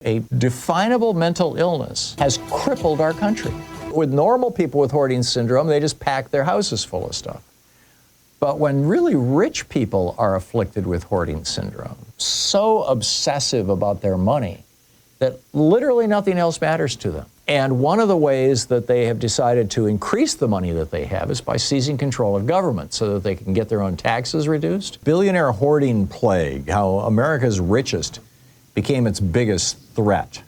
A definable mental illness has crippled our country. With normal people with hoarding syndrome, they just pack their houses full of stuff. But when really rich people are afflicted with hoarding syndrome, so obsessive about their money that literally nothing else matters to them. And one of the ways that they have decided to increase the money that they have is by seizing control of government so that they can get their own taxes reduced. Billionaire hoarding plague, how America's richest became its biggest threat.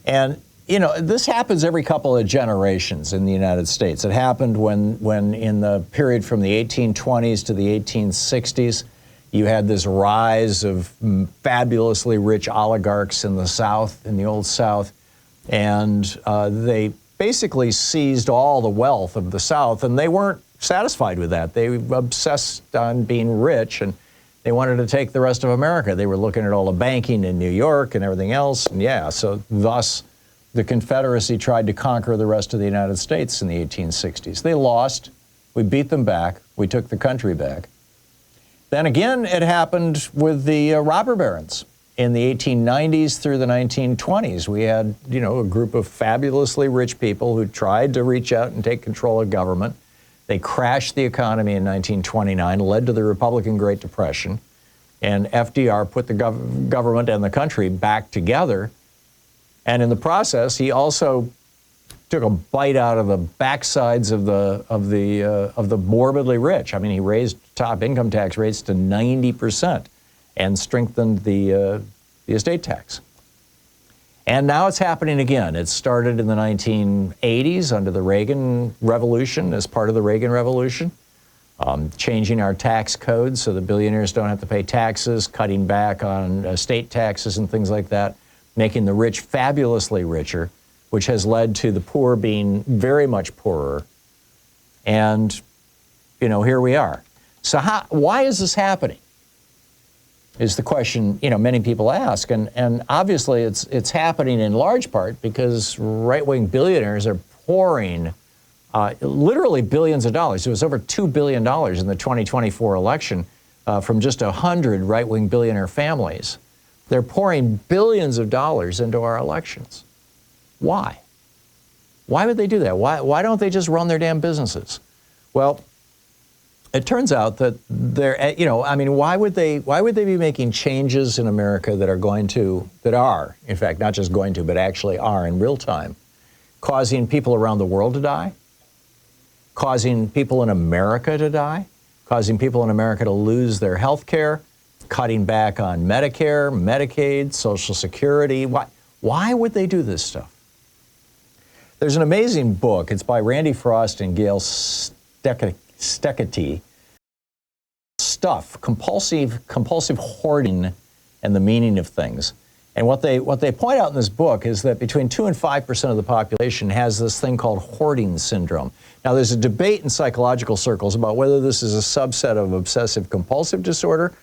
And, you know, this happens every couple of generations in the United States. It happened when in the period from the 1820s to the 1860s, you had this rise of fabulously rich oligarchs in the South, in the Old South, and they basically seized all the wealth of the South, and they weren't satisfied with that. They obsessed on being rich, and they wanted to take the rest of America. They were looking at all the banking in New York and everything else. And yeah, so thus the Confederacy tried to conquer the rest of the United States in the 1860s. They lost. We beat them back. We took the country back. Then again, it happened with the robber barons. In the 1890s through the 1920s, we had, you know, a group of fabulously rich people who tried to reach out and take control of government. They crashed the economy in 1929, led to the Republican Great Depression, and FDR put the government and the country back together. And in the process, he also took a bite out of the backsides of the morbidly rich. I mean, he raised top income tax rates to 90% and strengthened the estate tax. And now it's happening again. It started in the 1980s under the Reagan Revolution, as part of the Reagan Revolution, changing our tax code so the billionaires don't have to pay taxes, cutting back on estate taxes and things like that, making the rich fabulously richer, which has led to the poor being very much poorer. And, you know, here we are. So why is this happening? Is the question, you know, many people ask. And obviously it's happening in large part because right-wing billionaires are pouring literally billions of dollars. It was over $2 billion in the 2024 election from just 100 right-wing billionaire families. They're pouring billions of dollars into our elections. Why? Why would they do that? Why don't they just run their damn businesses? Well, it turns out that they're, you know, I mean, why would they be making changes in America that are, in fact, not just going to, but actually are in real time, causing people around the world to die, causing people in America to die, causing people in America to lose their health care, cutting back on Medicare, Medicaid, Social Security? Why would they do this stuff? There's an amazing book. It's by Randy Frost and Gail Steckety. Stuff, compulsive hoarding and the meaning of things. And what they point out in this book is that between 2 and 5% of the population has this thing called hoarding syndrome. Now, there's a debate in psychological circles about whether this is a subset of obsessive compulsive disorder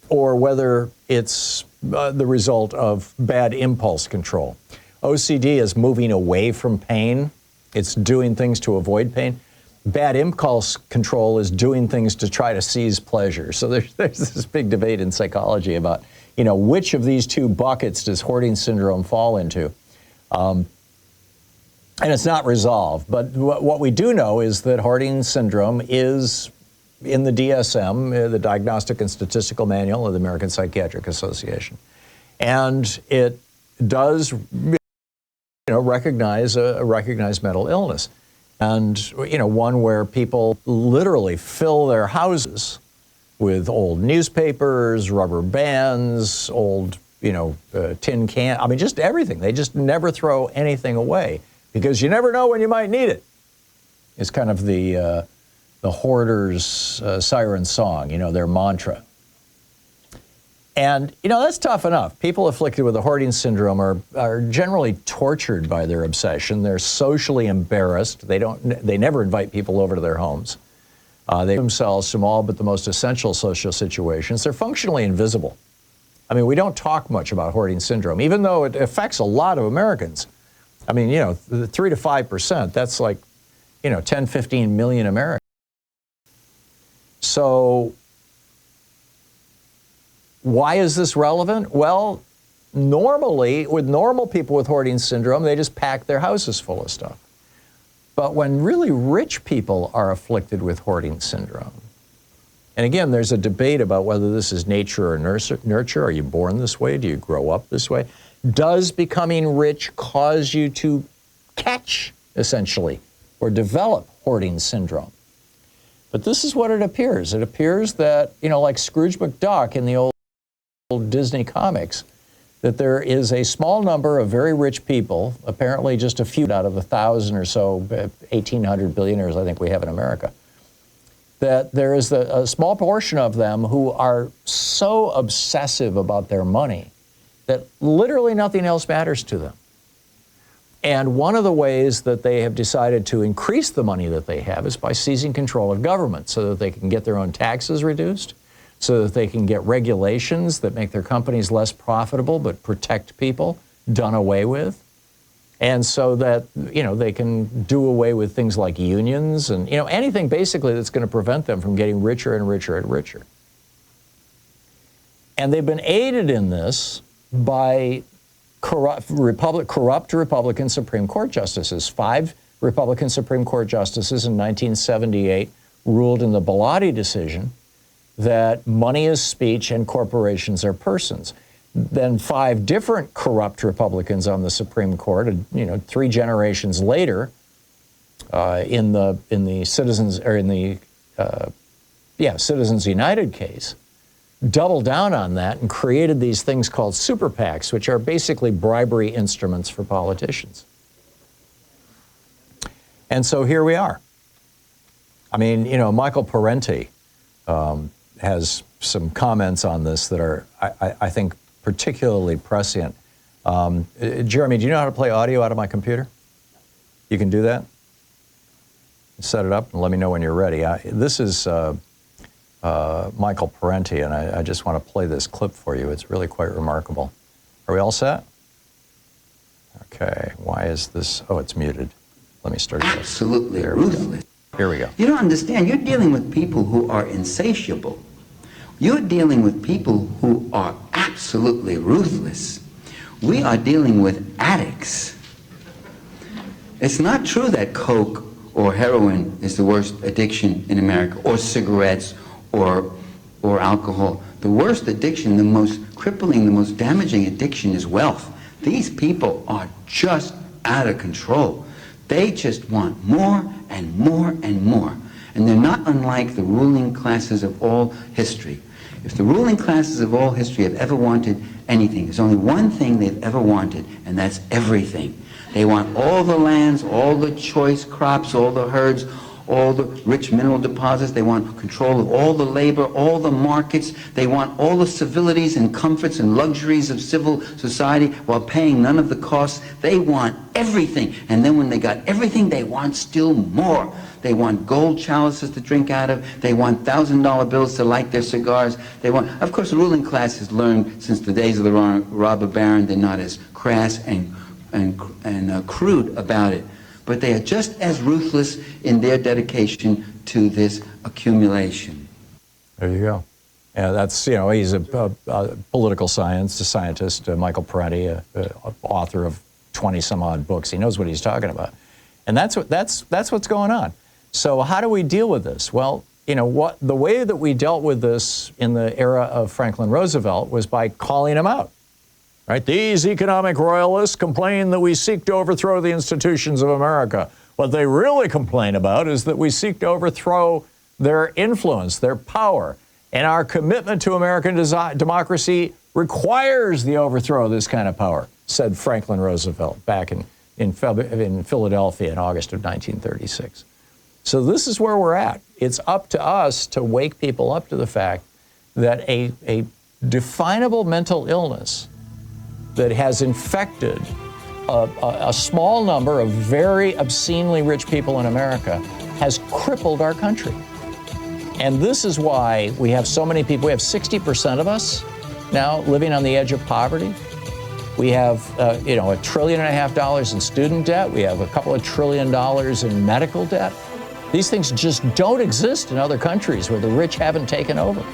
or whether it's the result of bad impulse control. OCD is moving away from pain. It's doing things to avoid pain. Bad impulse control is doing things to try to seize pleasure. So there's this big debate in psychology about, you know, which of these two buckets does hoarding syndrome fall into? And it's not resolved. But what we do know is that hoarding syndrome is in the DSM, the Diagnostic and Statistical Manual of the American Psychiatric Association. And it does, you know, recognize a recognized mental illness. And, you know, one where people literally fill their houses with old newspapers, rubber bands, old, you know, tin can, I mean, just everything. They just never throw anything away because you never know when you might need it. It's kind of the hoarder's siren song, you know, their mantra. And, you know, that's tough enough. People afflicted with the hoarding syndrome are generally tortured by their obsession. They're socially embarrassed. They never invite people over to their homes. They themselves from all but the most essential social situations. They're functionally invisible. I mean, we don't talk much about hoarding syndrome, even though it affects a lot of Americans. I mean, you know, 3 to 5%, that's like, you know, 10, 15 million Americans. So why is this relevant? Well, normally, with normal people with hoarding syndrome, they just pack their houses full of stuff. But when really rich people are afflicted with hoarding syndrome, and again, there's a debate about whether this is nature or nurture. Are you born this way? Do you grow up this way? Does becoming rich cause you to catch, essentially, or develop hoarding syndrome? But this is what it appears. It appears that, like Scrooge McDuck in the old Disney comics, that there is a small number of very rich people, apparently just a few out of 1,000 or so, 1,800 billionaires I think we have in America, that there is a small portion of them who are so obsessive about their money that literally nothing else matters to them. And one of the ways that they have decided to increase the money that they have is by seizing control of government so that they can get their own taxes reduced, so that they can get regulations that make their companies less profitable but protect people done away with. And so that, they can do away with things like unions and, anything basically that's going to prevent them from getting richer and richer and richer. And they've been aided in this by corrupt Republican Supreme Court justices. 5 Republican Supreme Court justices in 1978 ruled in the Bellotti decision that money is speech and corporations are persons. Then 5 different corrupt Republicans on the Supreme Court, 3 generations later, in the Citizens United case, doubled down on that and created these things called super PACs, which are basically bribery instruments for politicians. And so here we are. I mean, Michael Parenti has some comments on this that are, I think, particularly prescient. Jeremy, do you know how to play audio out of my computer? You can do that? Set it up and let me know when you're ready. This is Michael Parenti, and I just want to play this clip for you. It's really quite remarkable. Are we all set? Okay, why is this? Oh, it's muted. Let me start it. Absolutely ruthless. Here we go. You don't understand. You're dealing with people who are insatiable. You're dealing with people who are absolutely ruthless. We are dealing with addicts. It's not true that coke or heroin is the worst addiction in America, or cigarettes, or alcohol. The worst addiction, the most crippling, the most damaging addiction is wealth. These people are just out of control. They just want more and more and more. And they're not unlike the ruling classes of all history. If the ruling classes of all history have ever wanted anything, there's only one thing they've ever wanted, and that's everything. They want all the lands, all the choice crops, all the herds, all the rich mineral deposits. They want control of all the labor, all the markets. They want all the civilities and comforts and luxuries of civil society while paying none of the costs. They want everything. And then when they got everything, they want still more. They want gold chalices to drink out of. They want $1,000 bills to light their cigars. They want, of course, the ruling class has learned since the days of the robber baron, they're not as crass and crude about it. But they are just as ruthless in their dedication to this accumulation. There you go. Yeah, that's, he's a political scientist, Michael Parenti, author of 20 some odd books. He knows what he's talking about. And that's what's going on. So how do we deal with this? Well, the way that we dealt with this in the era of Franklin Roosevelt was by calling him out. Right? These economic royalists complain that we seek to overthrow the institutions of America. What they really complain about is that we seek to overthrow their influence, their power. And our commitment to American democracy requires the overthrow of this kind of power, said Franklin Roosevelt back in Philadelphia in August of 1936. So this is where we're at. It's up to us to wake people up to the fact that a definable mental illness that has infected a small number of very obscenely rich people in America has crippled our country. And this is why we have so many people. We have 60% of us now living on the edge of poverty. We have, $1.5 trillion in student debt. We have a couple of $1 trillion in medical debt. These things just don't exist in other countries where the rich haven't taken over.